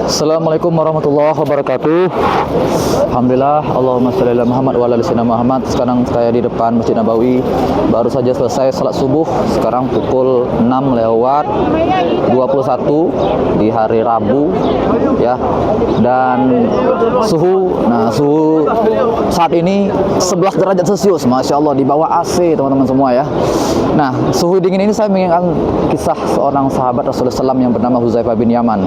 Assalamualaikum warahmatullahi wabarakatuh. Alhamdulillah, Allahumma sholli ala Muhammad wa ala ali sayyidina Muhammad. Sekarang saya di depan Masjid Nabawi. Baru saja selesai salat subuh. Sekarang pukul 6:21 di hari Rabu ya. Dan suhu saat ini 11 derajat Celcius. Masya Allah, di bawah AC teman-teman semua ya. Nah, suhu dingin ini saya mengingat kisah seorang sahabat Rasulullah SAW yang bernama Huzaifah bin Yaman.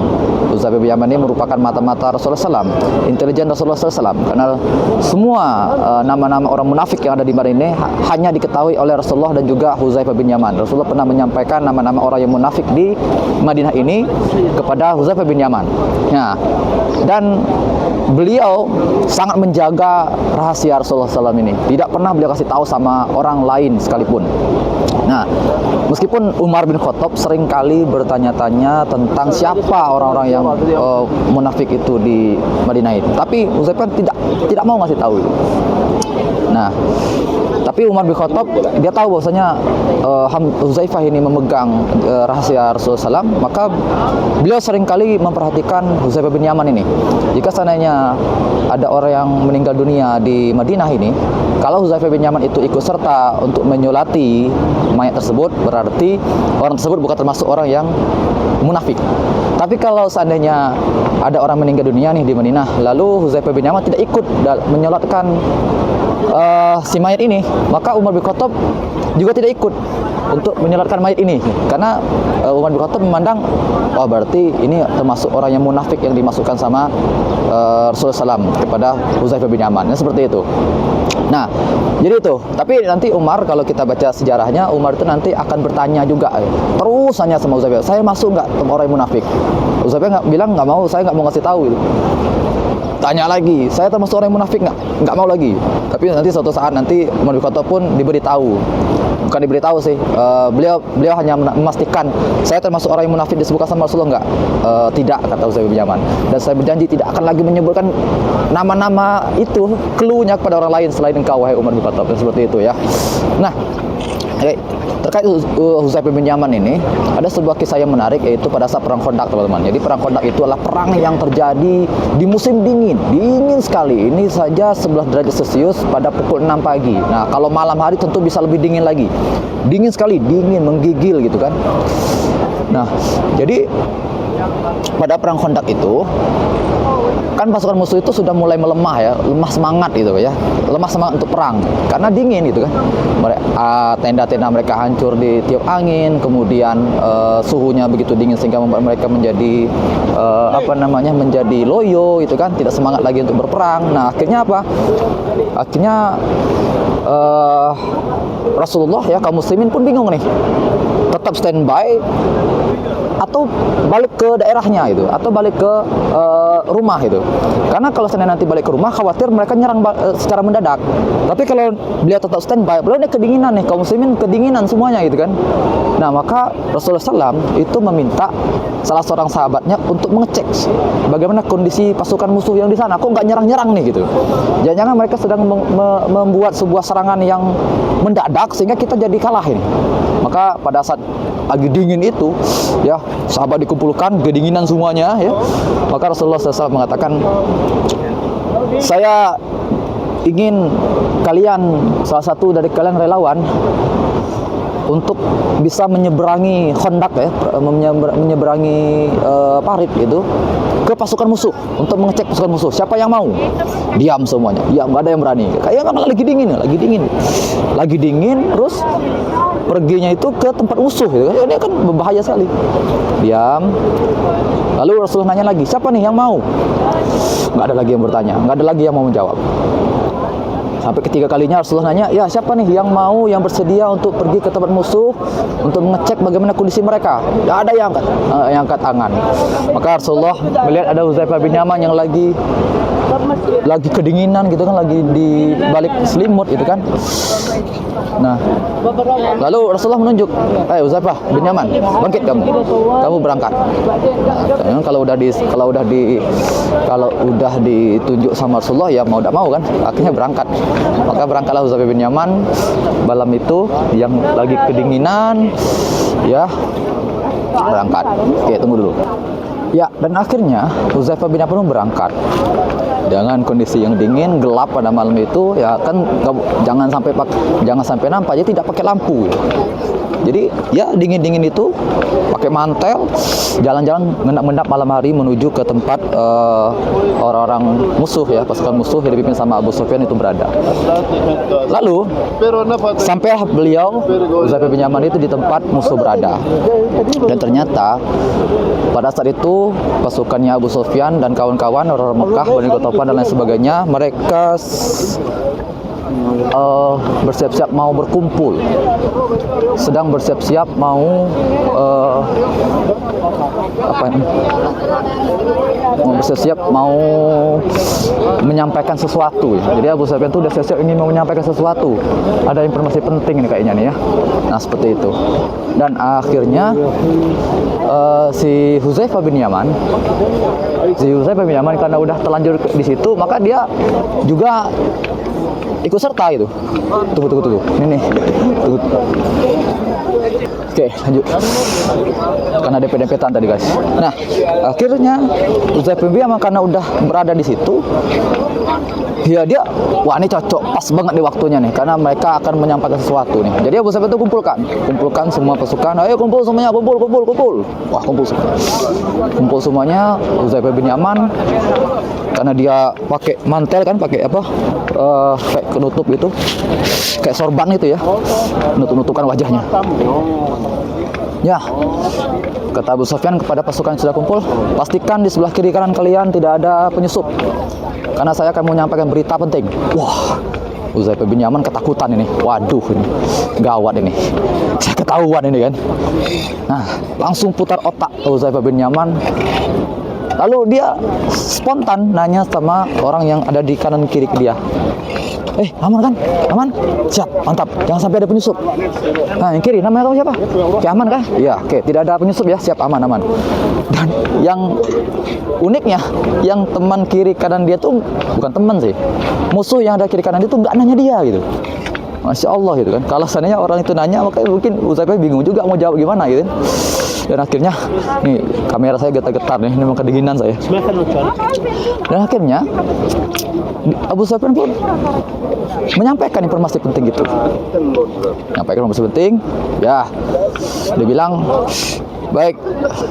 Huzaifah bin Yaman ini merupakan mata-mata Rasulullah SAW, intelijen Rasulullah SAW, karena semua nama-nama orang munafik yang ada di Madinah ini hanya diketahui oleh Rasulullah dan juga Huzaifah bin Yaman. Rasulullah pernah menyampaikan nama-nama orang yang munafik di Madinah ini kepada Huzaifah bin Yaman. Nah, dan beliau sangat menjaga rahasia Rasulullah SAW ini. Tidak pernah beliau kasih tahu sama orang lain sekalipun. Nah, meskipun Umar bin Khattab seringkali bertanya-tanya tentang siapa orang-orang yang munafik itu di Madinah itu, tapi Huzaifah tidak mau ngasih tahu itu. Nah, tapi Umar bin Khattab dia tahu bahwasanya Huzaifah ini memegang rahasia Rasulullah SAW, maka beliau seringkali memperhatikan Huzaifah bin Yaman ini. Jika seandainya ada orang yang meninggal dunia di Madinah ini, kalau Huzaifah bin Yaman itu ikut serta untuk menyolati mayat tersebut, berarti orang tersebut bukan termasuk orang yang munafik. Tapi kalau seandainya ada orang meninggal dunia nih di Madinah, lalu Huzaifah bin Yaman tidak ikut menyolatkan si mayat ini, maka Umar bin Khattab juga tidak ikut untuk menyolatkan mayat ini, karena Umar bin Khattab memandang, oh berarti ini termasuk orang yang munafik yang dimasukkan sama Rasulullah SAW kepada Huzaifah bin Yaman. Seperti itu. Nah, jadi itu. Tapi nanti Umar, kalau kita baca sejarahnya, Umar itu nanti akan bertanya juga, terus tanya sama Huzaifah, saya masuk nggak orang yang munafik? Huzaifah bilang nggak mau, saya nggak mau ngasih tahu itu. Tanya lagi, saya termasuk orang yang munafik nggak mau lagi. Tapi nanti suatu saat nanti Umar bin Khattab pun diberitahu, bukan diberitahu sih, beliau hanya memastikan, saya termasuk orang yang munafik disebutkan sama Rasulullah nggak? Tidak, kata Huzaifah bin Yaman, dan saya berjanji tidak akan lagi menyebutkan nama-nama itu, clue-nya kepada orang lain selain engkau, wahai Umar bin Khattab. Seperti itu ya. Nah, terkait Huzaifah bin Yaman ini, ada sebuah kisah yang menarik, yaitu pada saat perang Khandaq, teman-teman. Jadi perang Khandaq itu adalah perang yang terjadi di musim dingin sekali. Ini saja 11 derajat Celcius pada pukul 6 pagi. Nah, kalau malam hari tentu bisa lebih dingin lagi. Dingin sekali, dingin menggigil gitu kan. Nah, jadi pada perang Khandaq itu kan pasukan musuh itu sudah mulai melemah ya, lemah semangat gitu ya, lemah semangat untuk perang karena dingin gitu kan. Tenda-tenda mereka hancur ditiup angin, kemudian suhunya begitu dingin sehingga membuat mereka menjadi menjadi loyo gitu kan, tidak semangat lagi untuk berperang. Nah, akhirnya apa? Akhirnya Rasulullah ya, kaum muslimin pun bingung nih, tetap standby atau balik ke daerahnya itu, atau balik ke rumah itu. Karena kalau seandainya nanti balik ke rumah, khawatir mereka nyerang secara mendadak. Tapi kalau beliau tetap standby, beliau ini kedinginan nih, kaum muslimin kedinginan semuanya gitu kan. Nah, maka Rasulullah SAW itu meminta salah seorang sahabatnya untuk mengecek bagaimana kondisi pasukan musuh yang di sana, kok nggak nyerang-nyerang nih gitu. Jangan-jangan mereka sedang membuat sebuah serangan yang mendadak sehingga kita jadi kalah ini. Maka pada saat lagi dingin itu ya, sahabat dikumpulkan, kedinginan semuanya ya. Maka Rasulullah SAW mengatakan, saya ingin salah satu dari kalian relawan untuk bisa menyeberangi Khandaq ya, menyeberangi parit itu ke pasukan musuh untuk mengecek pasukan musuh. Siapa yang mau? Diam semuanya. Diam, nggak ada yang berani. Kayaknya kan lagi dingin, terus perginya itu ke tempat musuh gitu kan. Ini kan berbahaya sekali. Diam. Lalu Rasulullah nanya lagi, siapa nih yang mau? Nggak ada lagi yang bertanya, nggak ada lagi yang mau menjawab. Sampai ketiga kalinya Rasulullah nanya, ya siapa nih yang mau, yang bersedia untuk pergi ke tempat musuh untuk mengecek bagaimana kondisi mereka? Tidak ada yang angkat tangan. Maka Rasulullah melihat ada Huzaifah bin Yaman yang lagi kedinginan gitu kan, lagi di balik selimut gitu kan. Nah, lalu Rasulullah menunjuk, Huzaifah bin Yaman, bangkit kamu berangkat. Nah, kalau udah ditunjuk sama Rasulullah ya mau tidak mau kan, akhirnya berangkat. Maka berangkatlah Huzaifah bin Yaman malam itu yang lagi kedinginan ya, berangkat. Oke, tunggu dulu. Ya, dan akhirnya Hudzaifah bin Yaman berangkat dengan kondisi yang dingin, gelap pada malam itu. Ya kan, jangan sampai nampak, jadi tidak pakai lampu. Jadi ya dingin-dingin itu pakai mantel, jalan-jalan mengendap-endap malam hari menuju ke tempat orang-orang musuh, ya, pasukan musuh yang dipimpin sama Abu Sufyan itu berada. Lalu sampai beliau Hudzaifah bin Yaman itu di tempat musuh berada. Dan ternyata pada saat itu pasukannya Abu Sufyan dan kawan-kawan orang Mekah, Bani Qatafah dan lain sebagainya, mereka bersiap-siap mau berkumpul, sedang bersiap-siap mau bersiap-siap mau menyampaikan sesuatu. Jadi Abu Sufyan itu udah siap-siap ingin mau menyampaikan sesuatu, ada informasi penting ini kayaknya nih ya. Nah seperti itu. Dan akhirnya si Hudzaifah bin Yaman karena udah terlanjur di situ, maka dia juga ikut serta itu. Tunggu. Ini nih. Tunggu. Oke, lanjut. Karena DP-DP-tan tadi, guys. Nah, akhirnya Hudzaifah bin Yaman karena udah berada di situ, ya dia, wah ini cocok, pas banget di waktunya nih, karena mereka akan menyampaikan sesuatu nih. Jadi Abu Sufyan itu kumpulkan semua pasukan, ayo kumpul semuanya, kumpul. Wah, kumpul semuanya. Hudzaifah bin Yaman karena dia pakai mantel kan, pakai apa, kayak penutup itu, kayak sorban itu ya, nutup-nutupan wajahnya. Ya, kata Abu Sufyan kepada pasukan yang sudah kumpul, pastikan di sebelah kiri kanan kalian tidak ada penyusup, karena saya akan menyampaikan berita penting. Wah, Hudzaifah bin Yaman ketakutan ini. Waduh, ini gawat ini. Saya ketahuan ini kan. Nah, langsung putar otak Hudzaifah bin Yaman. Lalu dia spontan nanya sama orang yang ada di kanan kiri ke dia. Aman kan? Aman? Siap, mantap. Jangan sampai ada penyusup. Nah, yang kiri, namanya kamu siapa? Oke, aman kah? Iya, oke. Tidak ada penyusup ya? Siap, aman. Dan yang uniknya, yang teman kiri kanan dia tuh bukan teman sih. Musuh yang ada kiri kanan dia tuh nggak nanya dia gitu. Masya Allah gitu kan. Kalau seandainya orang itu nanya, makanya mungkin Hudzaifah bingung juga mau jawab gimana gitu. Dan akhirnya, nih kamera saya getar-getar nih, ini memang kedinginan saya. Dan akhirnya Abu Sufyan pun menyampaikan informasi penting itu. Menyampaikan informasi penting, ya. Dia bilang, baik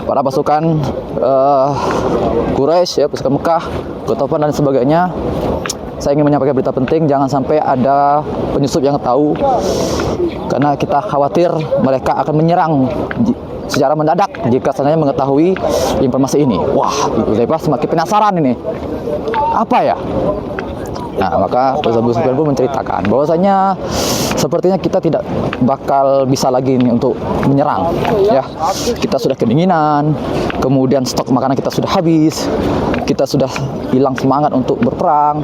para pasukan Quraisy ya, pasukan Mekah, Qatafah dan sebagainya, saya ingin menyampaikan berita penting, jangan sampai ada penyusup yang tahu, karena kita khawatir mereka akan menyerang secara mendadak jika seandainya mengetahui informasi ini. Wah, Hudzaifah semakin penasaran ini. Apa ya? Nah, maka Abu Sufyan pun menceritakan bahwasanya sepertinya kita tidak bakal bisa lagi nih untuk menyerang, ya. Kita sudah kedinginan, kemudian stok makanan kita sudah habis, kita sudah hilang semangat untuk berperang.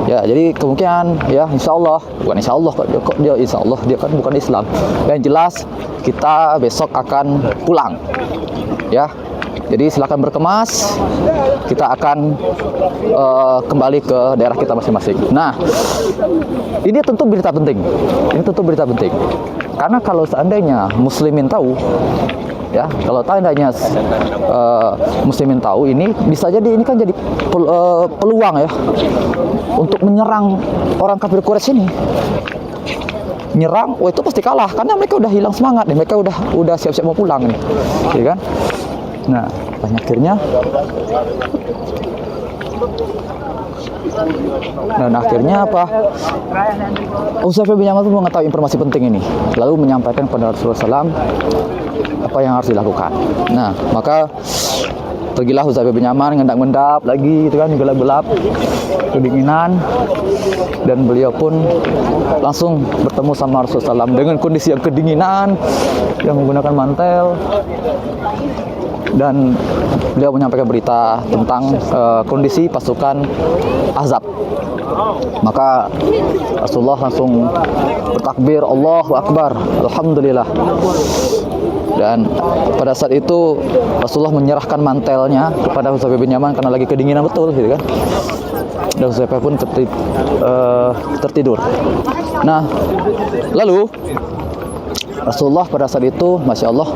Ya, jadi kemungkinan ya insya Allah dia kan bukan Islam. Yang jelas kita besok akan pulang, ya. Jadi silakan berkemas, kita akan kembali ke daerah kita masing-masing. Nah, ini tentu berita penting. Karena kalau seandainya muslimin tahu, ya, kalau seandainya muslimin tahu, ini bisa jadi ini kan jadi peluang ya untuk menyerang orang kafir Quraisy ini. Nyerang, itu pasti kalah karena mereka udah hilang semangat nih, mereka udah siap-siap mau pulang nih, ya kan? Nah, akhirnya apa? Hudzaifah bin Yaman pun mengetahui informasi penting ini, lalu menyampaikan kepada Rasulullah SAW apa yang harus dilakukan. Nah, maka pergilah Hudzaifah bin Yaman ngendap-ngendap lagi, itu kan gelap-gelap, kedinginan, dan beliau pun langsung bertemu sama Rasulullah SAW dengan kondisi yang kedinginan, yang menggunakan mantel. Dan beliau menyampaikan berita tentang kondisi pasukan Ahzab. Maka Rasulullah langsung bertakbir, Allahu Akbar, Alhamdulillah. Dan pada saat itu Rasulullah menyerahkan mantelnya kepada Hudzaifah bin Yaman karena lagi kedinginan betul gitu kan. Dan Hudzaifah pun tertidur. Nah, lalu Rasulullah pada saat itu, Masya Allah,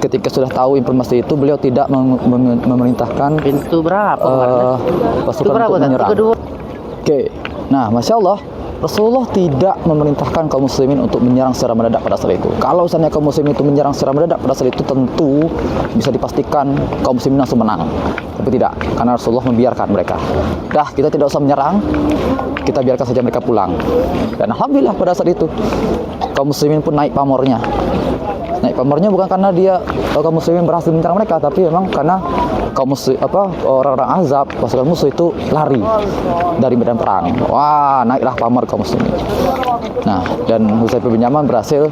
ketika sudah tahu informasi itu, beliau tidak memerintahkan Pintu berapa? pasukan untuk menyerang. Oke, nah Masya Allah, Rasulullah tidak memerintahkan kaum muslimin untuk menyerang secara mendadak pada saat itu. Kalau misalnya kaum muslimin itu menyerang secara mendadak pada saat itu, tentu bisa dipastikan kaum muslimin langsung menang. Tapi tidak, karena Rasulullah membiarkan mereka. Dah, kita tidak usah menyerang, kita biarkan saja mereka pulang. Dan alhamdulillah pada saat itu kaum muslimin pun naik pamornya. Naik pamornya bukan karena kaum muslimin berhasil menyerang mereka, tapi memang karena orang-orang Ahzab, pasukan musuh itu lari dari medan perang. Wah, naiklah pamor kaum muslimin. Nah, dan Hudzaifah bin Yaman berhasil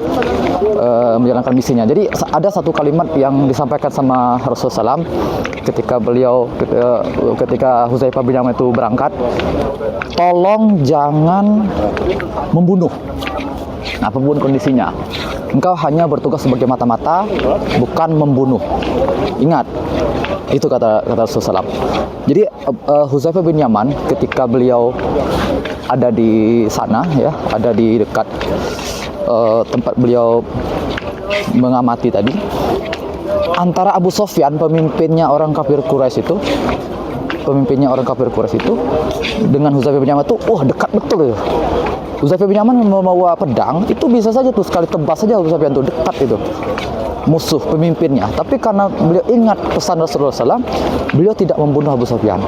menjalankan misinya. Jadi ada satu kalimat yang disampaikan sama Rasulullah SAW ketika Hudzaifah bin Yaman itu berangkat, tolong jangan membunuh. Nah, apapun kondisinya, engkau hanya bertugas sebagai mata-mata, bukan membunuh. Ingat, itu kata Rasulullah SAW. Jadi Hudzaifah bin Yaman ketika beliau ada di sana, ya, ada di dekat tempat beliau mengamati tadi, antara Abu Sufyan, pemimpinnya orang kafir Quraisy itu, dengan Hudzaifah bin Yaman itu, dekat betul itu. Hudzaifah bin Yaman membawa pedang, itu bisa saja tuh sekali tebas saja Hudzaifah itu, dekat itu musuh pemimpinnya. Tapi karena beliau ingat pesan Rasulullah SAW, beliau tidak membunuh Abu Sufyan.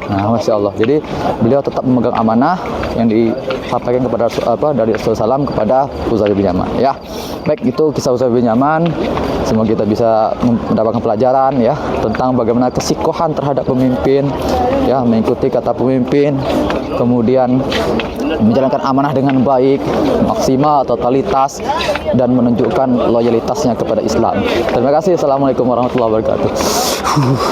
Nah, Masya Allah. Jadi beliau tetap memegang amanah yang disampaikan dari Rasulullah SAW kepada Hudzaifah bin Yaman. Ya, baik, itu kisah Hudzaifah bin Yaman. Semoga kita bisa mendapatkan pelajaran ya tentang bagaimana kesikohan terhadap pemimpin, ya, mengikuti kata pemimpin, kemudian menjalankan amanah dengan baik, maksimal totalitas, dan menunjukkan loyalitasnya kepada Islam. Terima kasih. Assalamualaikum warahmatullahi wabarakatuh.